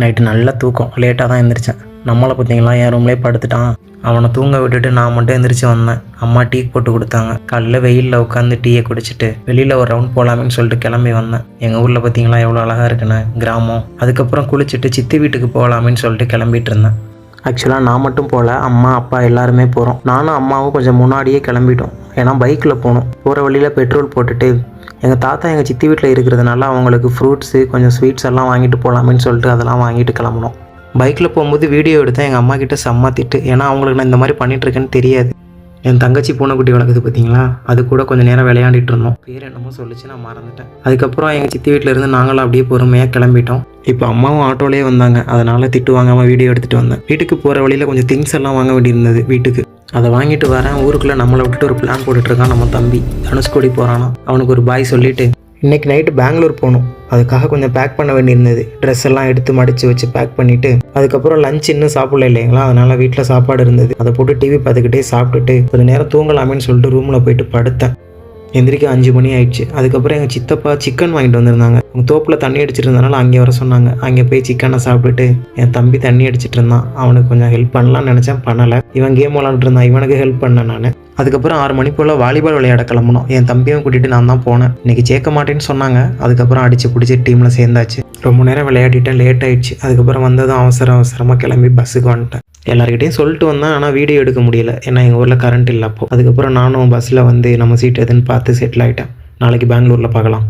Night நல்ல தூக்கம், லேட்டாக தான் எழுந்திரிச்சேன். நம்மளை பார்த்தீங்களா, என் ரூம்லேயே படுத்துட்டான். அவனை தூங்க விட்டுட்டு நான் மட்டும் எந்திரிச்சு வந்தேன். அம்மா டீ போட்டு கொடுத்தாங்க. காலையில் வெயிலில் உட்காந்து டீயை குடிச்சிட்டு வெளியில் ஒரு ரவுண்ட் போகலாமேன்னு சொல்லிட்டு கிளம்பி வந்தேன். எங்கள் ஊரில் பார்த்தீங்களா எவ்வளோ அழகாக இருக்குன்னு, கிராமம். அதுக்கப்புறம் குளிச்சுட்டு சித்தி வீட்டுக்கு போகலாமேன்னு சொல்லிட்டு கிளம்பிட்டு இருந்தேன். ஆக்சுவலாக நான் மட்டும் போகல, அம்மா அப்பா எல்லாருமே போகிறோம். நானும் அம்மாவும் கொஞ்சம் முன்னாடியே கிளம்பிட்டோம். ஏன்னா பைக்கில் போகணும். போகிற வழியில் பெட்ரோல் போட்டுட்டு எங்கள் தாத்தா எங்கள் சித்தி வீட்டில் இருக்கிறதுனால அவங்களுக்கு ஃப்ரூட்ஸு கொஞ்சம் ஸ்வீட்ஸ் எல்லாம் வாங்கிட்டு போகலாமேன்னு சொல்லிட்டு அதெல்லாம் வாங்கிட்டு கிளம்பணும். பைக்கில் போகும்போது வீடியோ எடுத்தேன். எங்கள் அம்மா கிட்ட செம்ம திட்டு. ஏன்னா அவங்களுக்கு நான் இந்த மாதிரி பண்ணிகிட்ருக்கேன்னு தெரியாது. என் தங்கச்சி பூனைக்குட்டி வளர்க்குது பார்த்தீங்களா, அது கூட கொஞ்சம் நேரம் விளையாடிட்டு இருந்தோம். பேர் என்னமோ சொல்லிச்சு, நான் மறந்துட்டேன். அதுக்கப்புறம் எங்கள் சித்தி வீட்டில் இருந்து நாங்களும் அப்படியே பொறுமையாக கிளம்பிட்டோம். இப்போ அம்மாவும் ஆட்டோலேயே வந்தாங்க. அதனால் திட்டு வாங்காமல் வீடியோ எடுத்துகிட்டு வந்தேன். வீட்டுக்கு போகிற வழியில் கொஞ்சம் திங்ஸ் எல்லாம் வாங்க வேண்டியிருந்தது வீட்டுக்கு. அதை வாங்கிட்டு வரேன். ஊருக்குள்ளே நம்மளை விட்டுட்டு ஒரு பிளான் போட்டுட்ருக்கான் நம்ம தம்பி. தனுஷ்கோடி போகிறானா. அவனுக்கு ஒரு பாய் சொல்லிவிட்டு இன்றைக்கி நைட்டு பெங்களூர் போகணும். அதுக்காக கொஞ்சம் பேக் பண்ண வேண்டியிருந்தது. ட்ரெஸ் எல்லாம் எடுத்து மடித்து வச்சு பேக் பண்ணிவிட்டு அதுக்கப்புறம் லஞ்ச் இன்னும் சாப்பிடல இல்லைங்களா, அதனால் வீட்டில் சாப்பாடு இருந்தது. அதை போட்டு டிவி பார்த்துக்கிட்டே சாப்பிட்டுட்டு கொஞ்சம் நேரம் தூங்கலாமேன்னு சொல்லிட்டு ரூமில் போயிட்டு படுத்தேன். எந்திரிக்க 5 மணி ஆயிடுச்சு. அதுக்கப்புறம் எங்கள் சித்தப்பா சிக்கன் வாங்கிட்டு வந்திருந்தாங்க. அவங்க தோப்பில் தண்ணி அடிச்சிட்டு இருந்தனால அங்கே வர சொன்னாங்க. அங்கே போய் சிக்கனை சாப்பிட்டுட்டு என் தம்பி தண்ணி அடிச்சிட்டு இருந்தான். அவனுக்கு கொஞ்சம் ஹெல்ப் பண்ணலாம்னு நினச்சேன், பண்ணலை. இவன் கேம் விளாண்டுட்டு இருந்தான், இவனுக்கு ஹெல்ப் பண்ணேன் நான். அதுக்கப்புறம் 6 மணி போல் வாலிபால் விளையாட கிளம்பணும். என் தம்பியும் கூட்டிகிட்டு நான் தான் போனேன். இன்றைக்கி சேர்க்க மாட்டேன்னு சொன்னாங்க. அதுக்கப்புறம் அடித்து பிடிச்சி டீமில் சேர்ந்தாச்சு. ரொம்ப நேரம் விளையாடிட்டேன், லேட் ஆகிடுச்சு. அதுக்கப்புறம் வந்ததும் அவசரமாக கிளம்பி பஸ்ஸுக்கு வந்துட்டேன். எல்லாருக்கிட்டையும் சொல்லிட்டு வந்தேன், ஆனால் வீடியோ எடுக்க முடியல. ஏன்னா எங்கள் ஊரில் கரண்ட் இல்லை அப்போ. அதுக்கப்புறம் நானும் பஸ்ஸில் வந்து நம்ம சீட் எதுன்னு பார்த்து செட்டில் ஆகிட்டேன். நாளைக்கு பெங்களூரில் பார்க்கலாம்.